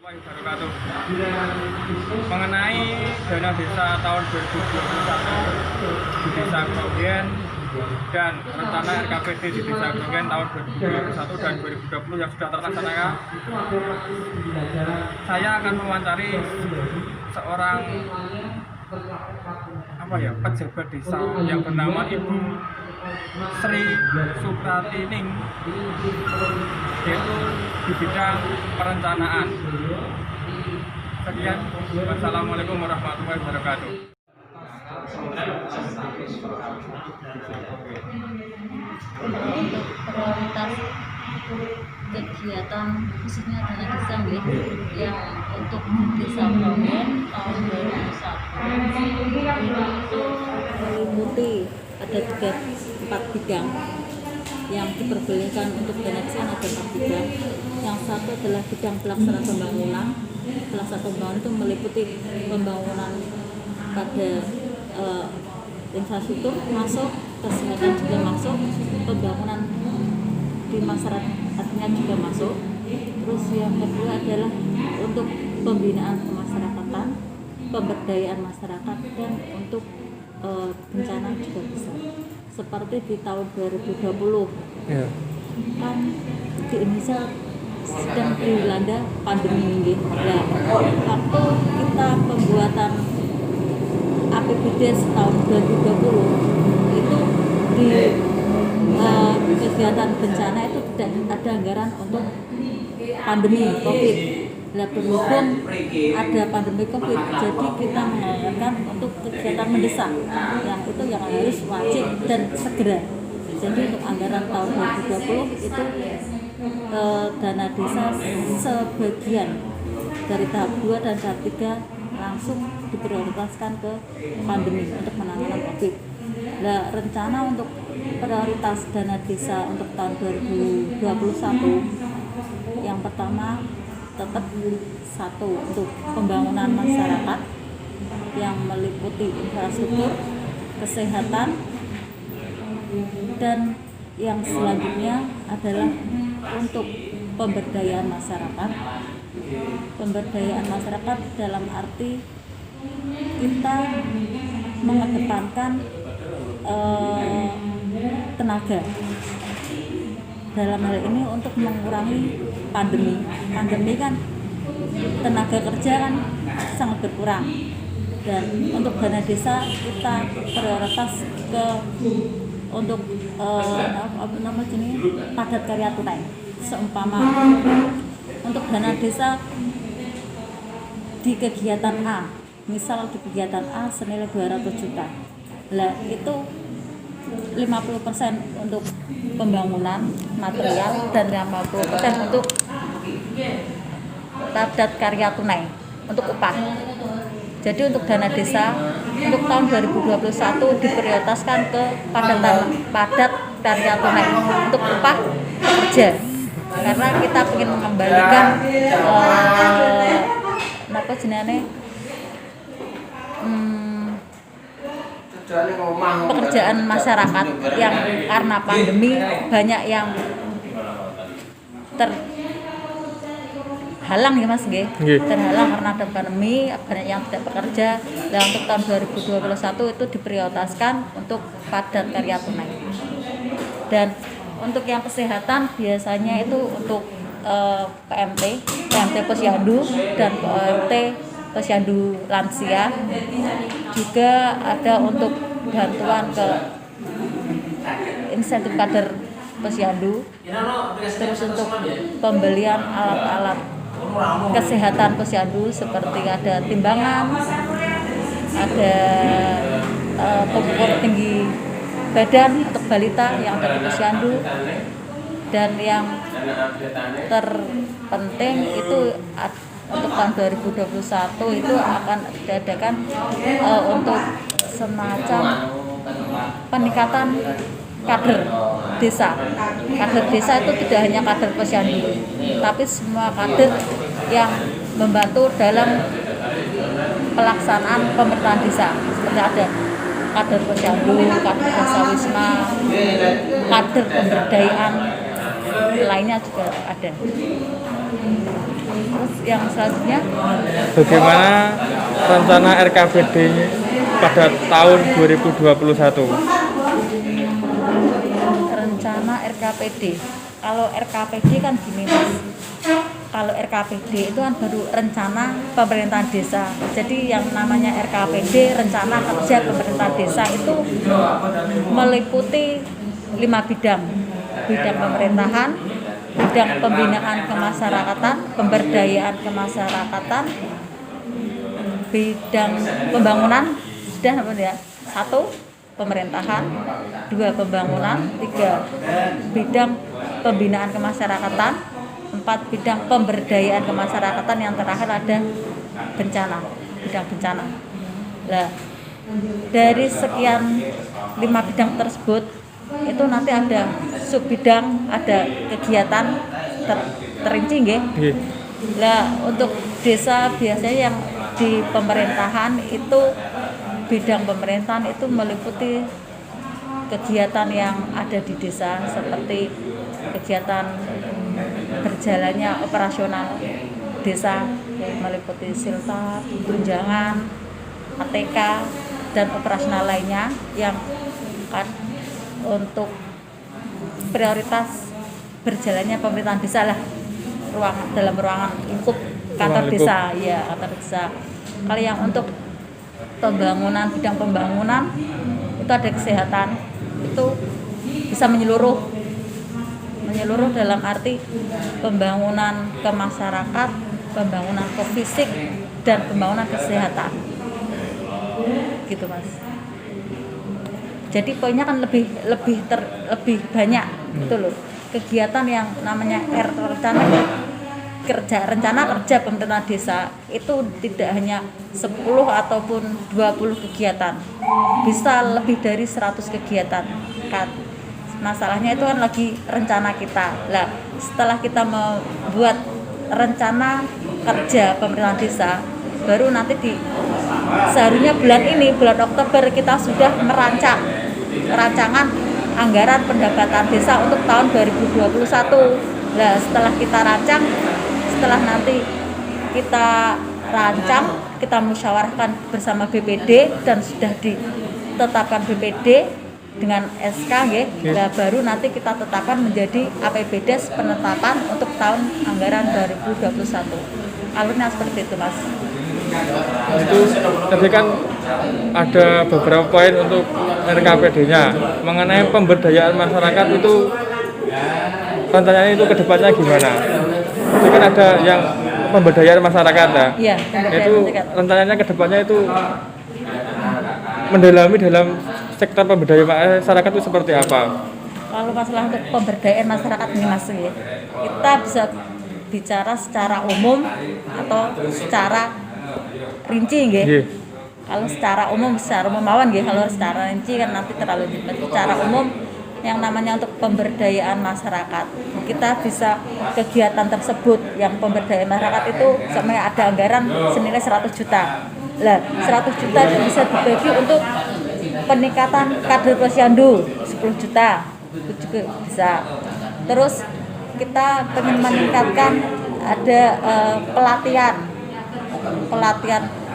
Wabarakatuh. Mengenai dana desa tahun 2021 di Desa Grogen dan rencana RKPD di Desa Grogen tahun 2021 dan 2020 yang sudah terlaksana, saya akan mewawancari seorang pejabat desa yang bernama Ibu Sri Supratining, yaitu di bidang perencanaan. Sekian, wassalamualaikum warahmatullahi wabarakatuh. Untuk prioritas kegiatan khususnya dana desa yang untuk Desa Grogen tahun 2021 itu meliputi ada 4 bidang yang diperbolehkan untuk dana desa, ada 4 bidang. Yang satu adalah bidang pelaksanaan pembangunan. Pelaksanaan pembangunan itu meliputi pembangunan pada infrastruktur masuk, kesehatan juga masuk, pembangunan di masyarakatnya juga masuk. Terus yang kedua adalah untuk pembinaan kemasyarakatan, pemberdayaan masyarakat, dan untuk bencana juga bisa. Seperti di tahun 2020 kan di Indonesia sedang dilanda pandemi ini. Nah, waktu kita pembuatan APBD tahun 2020 itu di kegiatan bencana itu tidak ada anggaran untuk pandemi COVID. Nah, berhubung ada pandemi COVID, jadi kita menganggarkan untuk kegiatan mendesak yang itu yang harus wajib dan segera. Jadi untuk anggaran tahun 2020 itu dana desa sebagian dari tahap 2 dan tahap 3 langsung diprioritaskan ke pandemi untuk penanganan COVID. Nah, rencana untuk prioritas dana desa untuk tahun 2021 yang pertama tetap satu untuk pembangunan masyarakat yang meliputi infrastruktur, kesehatan, dan yang selanjutnya adalah untuk pemberdayaan masyarakat. Pemberdayaan masyarakat dalam arti kita mengedepankan tenaga dalam hal ini untuk mengurangi pandemi. Pandemi kan tenaga kerja kan sangat berkurang, dan untuk dana desa kita prioritas ke untuk padat karya tunai. Seumpama untuk dana desa di kegiatan A, misal di kegiatan A senilai 200 juta. Lah itu 50% untuk pembangunan material dan 50% untuk padat karya tunai untuk upah. Jadi untuk dana desa untuk tahun 2021 diprioritaskan ke padat karya tunai untuk upah pekerja, karena kita ingin mengembalikan pekerjaan masyarakat yang karena pandemi banyak yang terhalang ya Mas terhalang karena ada pandemi, banyak yang tidak bekerja. Dan untuk tahun 2021 itu diprioritaskan untuk padat karya tunai. Dan untuk yang kesehatan biasanya itu untuk PMT Posyandu dan PMT Posyandu lansia, juga ada untuk bantuan ke insentif kader Posyandu, terus untuk pembelian alat-alat kesehatan Posyandu seperti ada timbangan, ada pengukur tinggi badan untuk balita yang ada di Posyandu, dan yang terpenting itu untuk tahun 2021 itu akan diadakan untuk semacam peningkatan kader desa. Kader desa itu tidak hanya kader Posyandu, tapi semua kader yang membantu dalam pelaksanaan pemerintahan desa. Seperti ada kader Posyandu, kader Desa Wisma, kader pemberdayaan lainnya juga ada. Terus yang selanjutnya, bagaimana rencana RKPD pada tahun 2021? rencana RKPD. Kalau RKPD kan gini Mas, kalau RKPD itu kan baru rencana pemerintahan desa. Jadi yang namanya RKPD, rencana kerja pemerintahan desa, itu meliputi 5 bidang. Bidang pemerintahan, bidang pembinaan kemasyarakatan, pemberdayaan kemasyarakatan, bidang pembangunan, sudah apa ya? 1 pemerintahan, 2 pembangunan, 3 bidang pembinaan kemasyarakatan, 4 bidang pemberdayaan kemasyarakatan, yang terakhir ada bencana, bidang bencana. Nah, dari sekian 5 bidang tersebut itu nanti ada sub bidang, ada kegiatan terinci nggih. Nah, untuk desa biasanya yang di pemerintahan itu, bidang pemerintahan itu meliputi kegiatan yang ada di desa, seperti kegiatan berjalannya operasional desa, meliputi siltap, tunjangan, ATK, dan operasional lainnya yang kan untuk prioritas berjalannya pemerintahan desa lah, dalam ruangan lingkup kantor desa, ya kantor desa. Kalau yang untuk pembangunan, bidang pembangunan itu ada kesehatan, itu bisa menyeluruh dalam arti pembangunan ke masyarakat, pembangunan ke fisik, dan pembangunan kesehatan, gitu Mas. Jadi poinnya kan lebih banyak gitu loh, kegiatan yang namanya rencana kerja pemerintahan desa itu tidak hanya 10 ataupun 20 kegiatan, bisa lebih dari 100 kegiatan kan. Masalahnya itu kan lagi rencana kita lah. Setelah kita membuat rencana kerja pemerintahan desa, baru nanti seharusnya bulan Oktober kita sudah rancangan anggaran pendapatan desa untuk tahun 2021. Nah, setelah nanti kita rancang, kita musyawarahkan bersama BPD dan sudah ditetapkan BPD dengan SK ya. Nah, baru nanti kita tetapkan menjadi APBDes penetapan untuk tahun anggaran 2021. Alurnya seperti itu Mas. Itu tadi kan ada beberapa poin untuk RKPD-nya mengenai pemberdayaan masyarakat, itu rencananya itu kedepannya gimana? Itu kan ada yang pemberdayaan masyarakat ya. Iya, itu rencananya kedepannya itu mendalami dalam sektor pemberdayaan masyarakat itu seperti apa? Kalau masalah untuk pemberdayaan masyarakat ini Mas, kita bisa bicara secara umum atau secara rinci nggih. Kalau secara umum mawon nggih, kalau secara rinci kan nanti terlalu jelimet. Secara umum yang namanya untuk pemberdayaan masyarakat, kita bisa kegiatan tersebut yang pemberdayaan masyarakat itu sampai ada anggaran senilai 100 juta. Lah, 100 juta itu bisa dibagi untuk peningkatan kader posyandu 10 juta. Itu juga bisa. Terus kita ingin meningkatkan ada pelatihan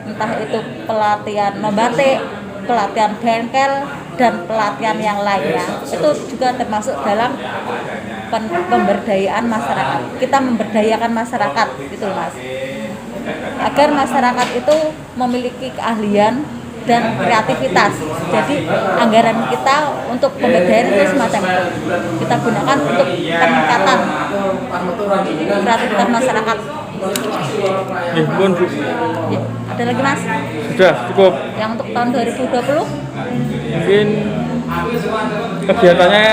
entah itu pelatihan membatik, pelatihan bengkel, dan pelatihan yang lainnya. Itu juga termasuk dalam pemberdayaan masyarakat. Kita memberdayakan masyarakat gitu Mas, agar masyarakat itu memiliki keahlian dan kreativitas. Jadi anggaran kita untuk pemberdayaan itu semacam itu kita gunakan untuk peningkatan kreativitas masyarakat. Ya, ada lagi Mas? Sudah cukup. Yang untuk tahun 2020 mungkin kegiatannya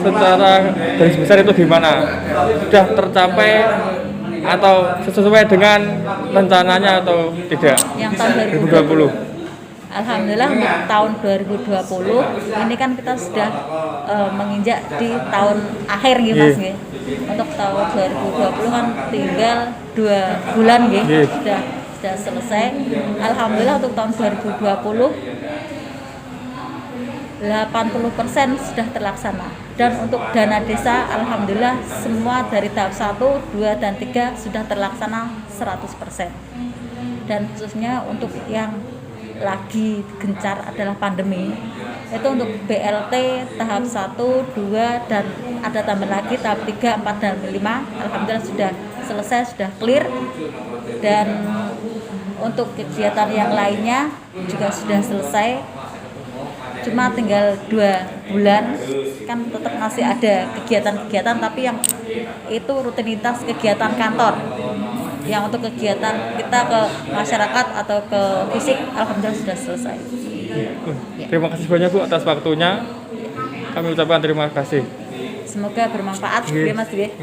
secara garis besar itu gimana? Sudah tercapai atau sesuai dengan rencananya atau tidak? Yang tahun 2020. Alhamdulillah untuk tahun 2020 ini kan kita sudah menginjak di tahun akhir gitu Mas nggih. Untuk tahun 2020 kan tinggal 2 bulan nggih, sudah selesai. Alhamdulillah untuk tahun 2020 80% sudah terlaksana. Dan untuk dana desa, alhamdulillah semua dari tahap 1, 2, dan 3 sudah terlaksana 100%. Dan khususnya untuk yang lagi gencar adalah pandemi, itu untuk BLT tahap 1, 2, dan ada tambah lagi tahap 3, 4, dan 5, alhamdulillah sudah selesai, sudah clear. Dan untuk kegiatan yang lainnya juga sudah selesai, cuma tinggal 2 bulan kan tetap masih ada kegiatan-kegiatan, tapi yang itu rutinitas kegiatan kantor. Yang untuk kegiatan kita ke masyarakat atau ke fisik, alhamdulillah sudah selesai. Terima kasih banyak Bu atas waktunya. Kami ucapkan terima kasih. Semoga bermanfaat. Terima kasih.